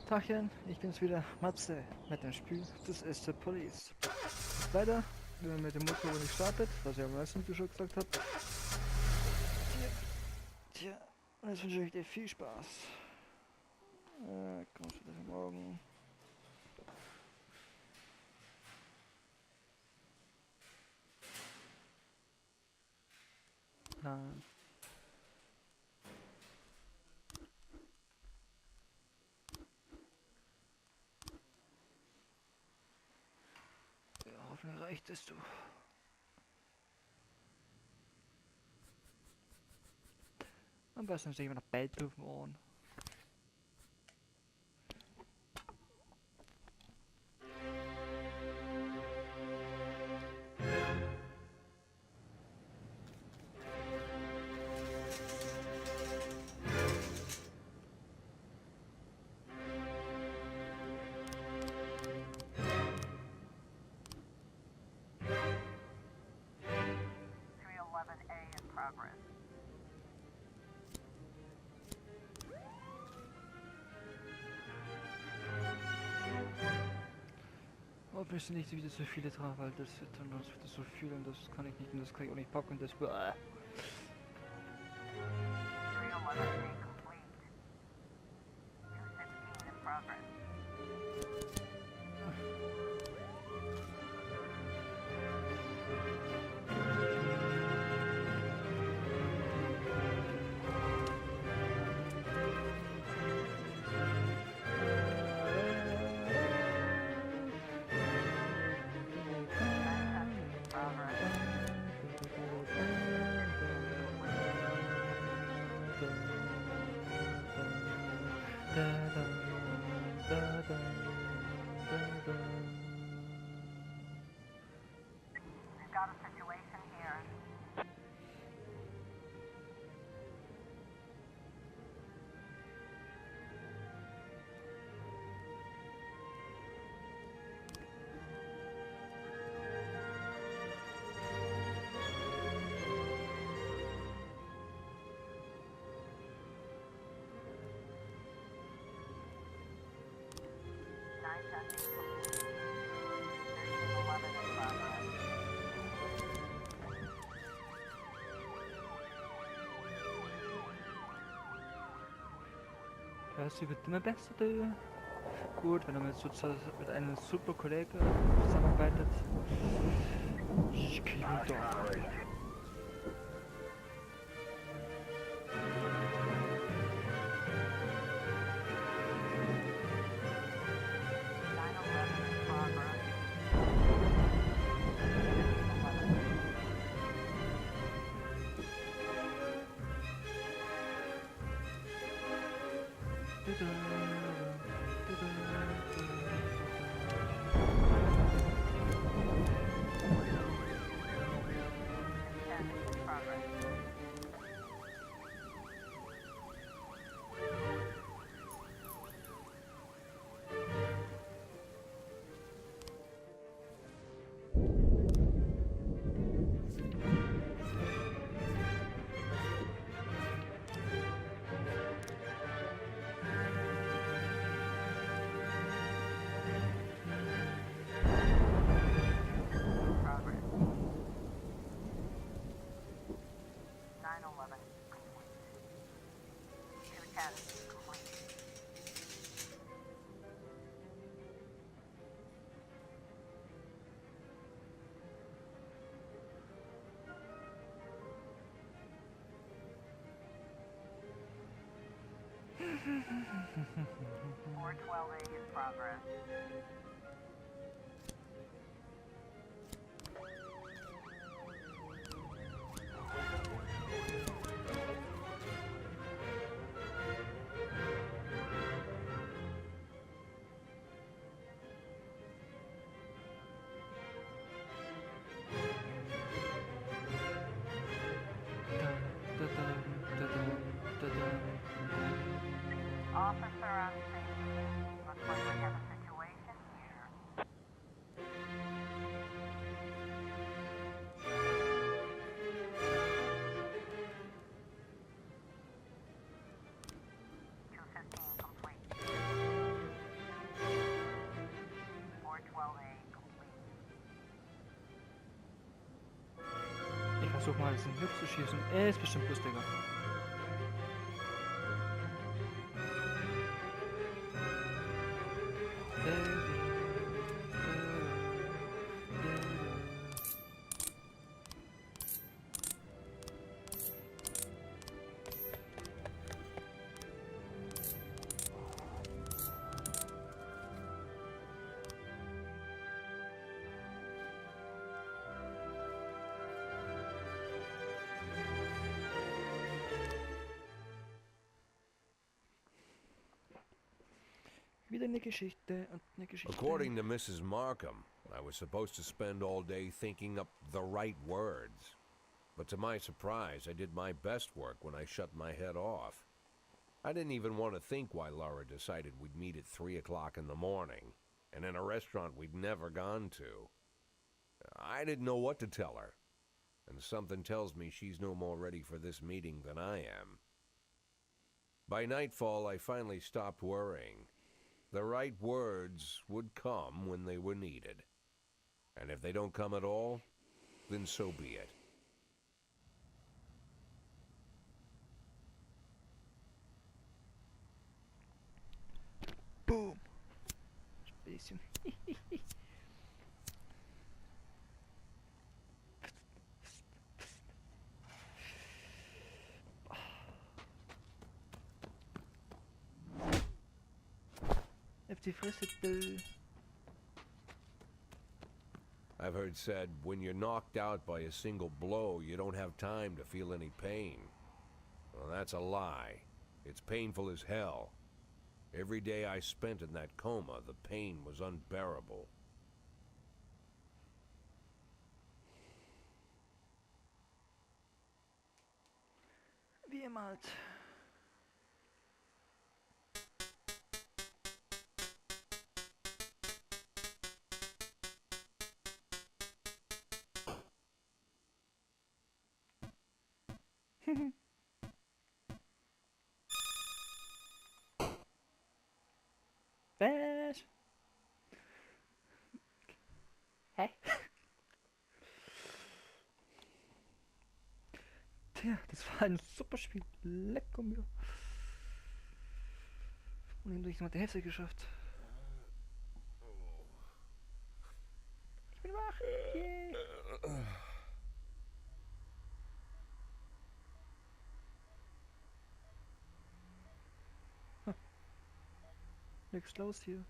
Tachchen, ich bin's wieder, Matze, mit dem Spiel Das ist The Police. Leider, wenn man mit dem Motor nicht startet, was ich am meisten wie schon gesagt habe. Tja, und jetzt wünsche ich dir viel Spaß. Kommst du bis morgen. Nein. Ja, hoffentlich reicht es du. Am besten stehe ich noch Bellprüfen an. Hoffentlich sind nicht wieder so viele drauf, weil das wird dann uns wieder so viel und das kann ich nicht und das kann ich auch nicht packen und das. Bäh. Got a situation here. Nine testing complete. 1311 in progress. Das wird immer besser, du. Gut, wenn er mit einem super Kollegen zusammenarbeitet. Ich kriege ihn doch. Four 12A in progress. Officer on scene. Looks like we have a situation here. Complete. versuch mal diesen Knopf zu schießen. Ist bestimmt lustiger. Wieder eine Geschichte und eine Geschichte. According to Mrs. Markham, I was supposed to spend all day thinking up the right words. But to my surprise, I did my best work when I shut my head off. I didn't even want to think why Laura decided we'd meet at 3 o'clock in the morning, and in a restaurant we'd never gone to. I didn't know what to tell her, and something tells me she's no more ready for this meeting than I am. By nightfall, I finally stopped worrying. The right words would come when they were needed. And if they don't come at all, then so be it. Boom! Bisschen. Auf die Fresse, du. I've heard said, when you're knocked out by a single blow, you don't have time to feel any pain. Well, that's a lie. It's painful as hell. Every day I spent in that coma, the pain was unbearable. Wie immer halt. Was? Hä? Tja, das war ein super Spiel. Lecker mir. Und eben durch noch die Hälfte geschafft. Ich bin wach. Yay. Nichts los hier.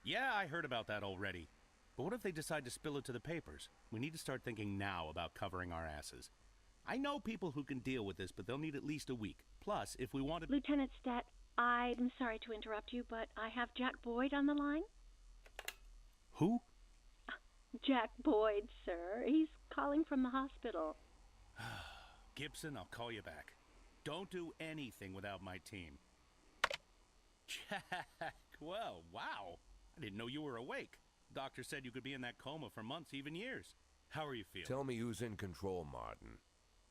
Yeah, I heard about that already. But what if they decide to spill it to the papers? We need to start thinking now about covering our asses. I know people who can deal with this, but they'll need at least a week. Plus, if we want to... Lieutenant Stat, I'm sorry to interrupt you, but I have Jack Boyd on the line. Who? Jack Boyd, sir. He's calling from the hospital. Gibson, I'll call you back. Don't do anything without my team. Jack, well, wow. I didn't know you were awake. Doctor said you could be in that coma for months, even years. How are you feeling? Tell me who's in control, Martin.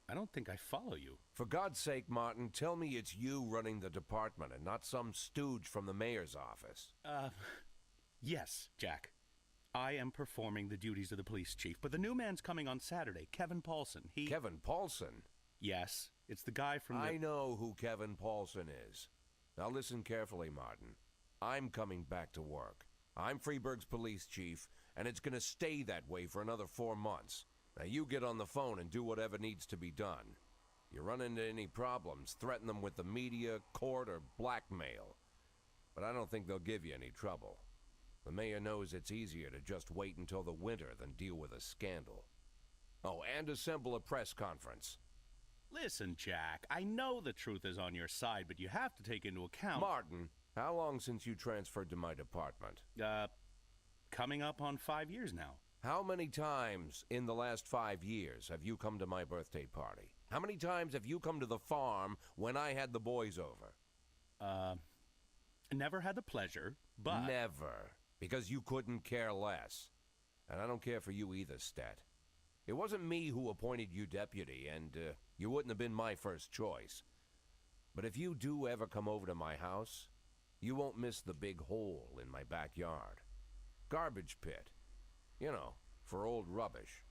I don't think I follow you. For God's sake, Martin, tell me it's you running the department and not some stooge from the mayor's office. Yes, Jack. I am performing the duties of the police chief, but the new man's coming on Saturday, Kevin Paulson. Kevin Paulson? Yes, it's the guy from the... I know who Kevin Paulson is. Now listen carefully, Martin. I'm coming back to work. I'm Freeburg's police chief, and it's gonna stay that way for another 4 months. Now you get on the phone and do whatever needs to be done. You run into any problems, threaten them with the media, court, or blackmail. But I don't think they'll give you any trouble. The mayor knows it's easier to just wait until the winter than deal with a scandal. Oh, and assemble a press conference. Listen, Jack, I know the truth is on your side, but you have to take into account... Martin, how long since you transferred to my department? Coming up on 5 years now. How many times in the last 5 years have you come to my birthday party? How many times have you come to the farm when I had the boys over? Never had the pleasure, but... Never. Because you couldn't care less. And I don't care for you either, Stat. It wasn't me who appointed you deputy, and you wouldn't have been my first choice. But if you do ever come over to my house, You won't miss the big hole in my backyard. Garbage pit. You know, for old rubbish.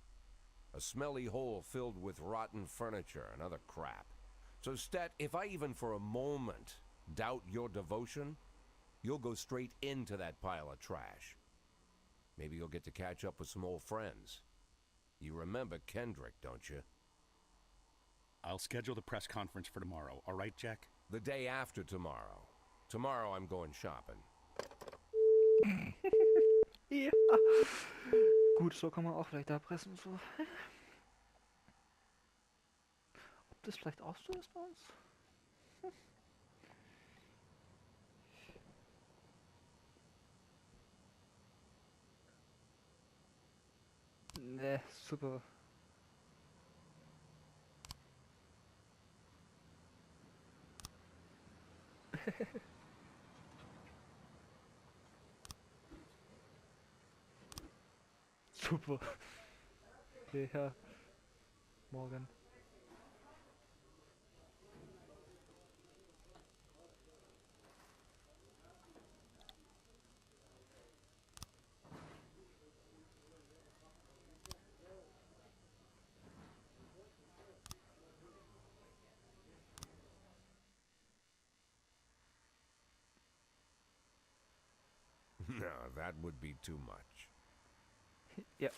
A smelly hole filled with rotten furniture and other crap. So, Stet, if I even for a moment doubt your devotion, you'll go straight into that pile of trash. Maybe you'll get to catch up with some old friends. You remember Kendrick, don't you? I'll schedule the press conference for tomorrow, all right, Jack? The day after tomorrow. Tomorrow I'm going shopping. Ja. Gut, so kann man auch vielleicht erpressen. So. Ob das vielleicht auch so ist bei uns? Ne, super. Super. Ja, morgen. No, that would be too much. Ja.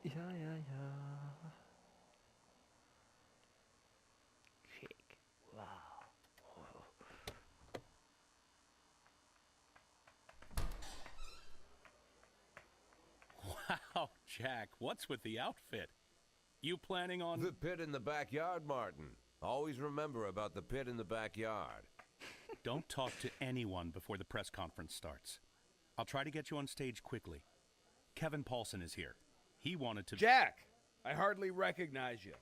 Ja, ja, ja. Schick. Wow. Wow, Jack, what's with the outfit? You planning on... The pit in the backyard, Martin. Always remember about the pit in the backyard. Don't talk to anyone before the press conference starts. I'll try to get you on stage quickly. Kevin Paulson is here. He wanted to... Jack! I hardly recognize you.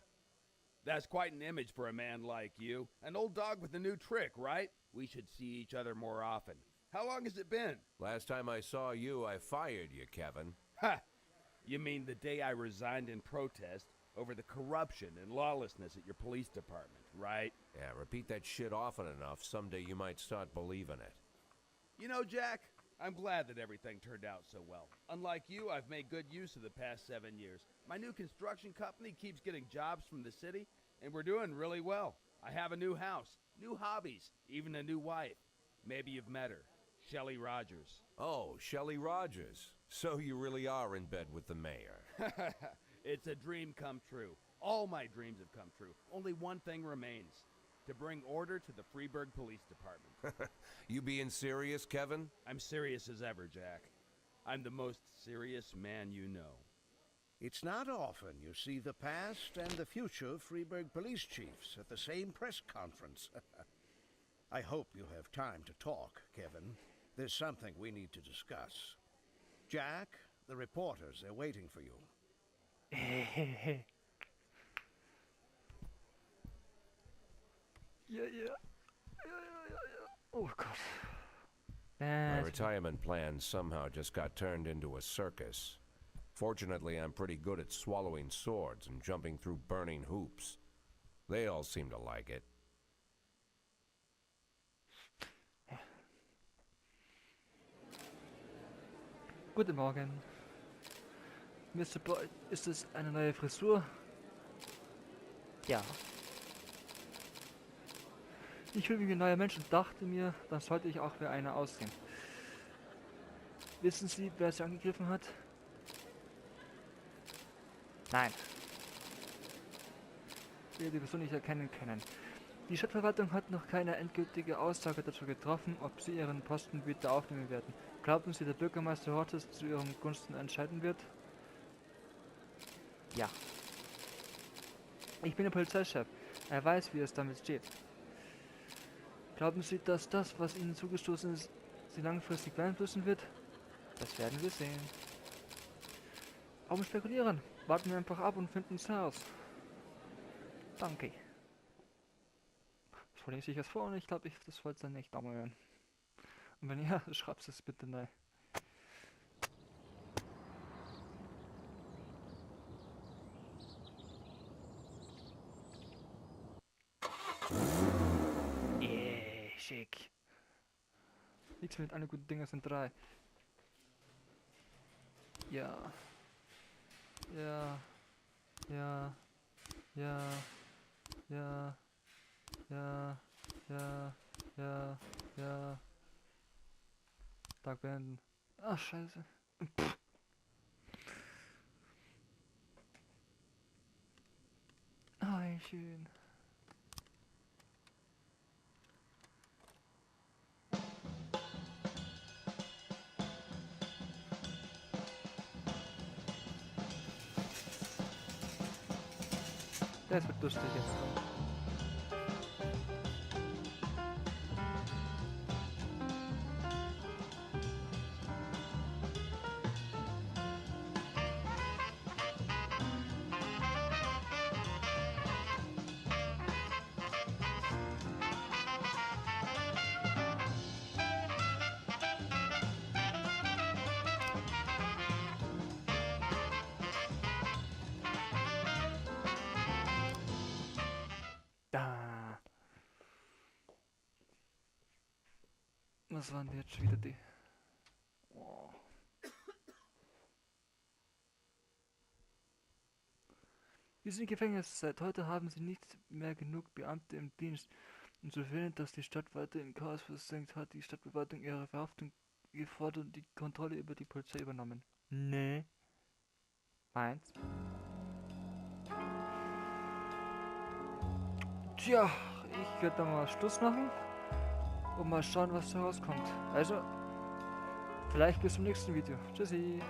That's quite an image for a man like you. An old dog with a new trick, right? We should see each other more often. How long has it been? Last time I saw you, I fired you, Kevin. Ha! You mean the day I resigned in protest over the corruption and lawlessness at your police department, right? Yeah, repeat that shit often enough, someday you might start believing it. You know, Jack, I'm glad that everything turned out so well. Unlike you, I've made good use of the past 7 years. My new construction company keeps getting jobs from the city, and we're doing really well. I have a new house, new hobbies, even a new wife. Maybe you've met her, Shelley Rogers. Oh, Shelley Rogers. So you really are in bed with the mayor. It's a dream come true. All my dreams have come true. Only one thing remains. To bring order to the Freeburg Police Department. You being serious, Kevin? I'm serious as ever, Jack. I'm the most serious man you know. It's not often you see the past and the future Freeburg police chiefs at the same press conference. I hope you have time to talk, Kevin. There's something we need to discuss. Jack, the reporters are waiting for you. Ja, ja. Oh Gott. My retirement plan somehow just got turned into a circus. Fortunately, I'm pretty good at swallowing swords and jumping through burning hoops. They all seem to like it. Guten Morgen. Mr. Boyd, ist es eine neue Frisur? Ja. Ich fühle mich wie ein neuer Mensch und dachte mir, dann sollte ich auch wie einer aussehen. Wissen Sie, wer Sie angegriffen hat? Nein. Ich werde die Person nicht erkennen können. Die Stadtverwaltung hat noch keine endgültige Aussage dazu getroffen, ob sie ihren Posten wieder aufnehmen werden. Glauben Sie, der Bürgermeister Hortes zu Ihren Gunsten entscheiden wird? Ja. Ich bin der Polizeichef. Er weiß, wie es damit steht. Glauben Sie, dass das, was Ihnen zugestoßen ist, Sie langfristig beeinflussen wird? Das werden wir sehen. Warum spekulieren? Warten wir einfach ab und finden es heraus. Danke. So lese ich es vor und ich glaube, das wollte dann nicht nochmal hören. Und wenn ja, schreib's es bitte rein. Schick. Nichts mit alle guten Dinge sind 3. Ja. Ja. Ja. Ja. Ja. Ja. Ja. Ja. Ja. Tag beenden. Ach, scheiße. Ah, wie schön. Das wird lustig jetzt. Da. Was waren jetzt schon wieder die? Oh. Wir sind Gefängnis. Seit heute haben sie nicht mehr genug Beamte im Dienst, um zu verhindern, dass die Stadt weiter in Chaos versenkt, hat die Stadtverwaltung ihre Verhaftung gefordert und die Kontrolle über die Polizei übernommen. Nee. Meins. Tja, ich werde dann mal Schluss machen und mal schauen, was da rauskommt. Also, vielleicht bis zum nächsten Video. Tschüssi.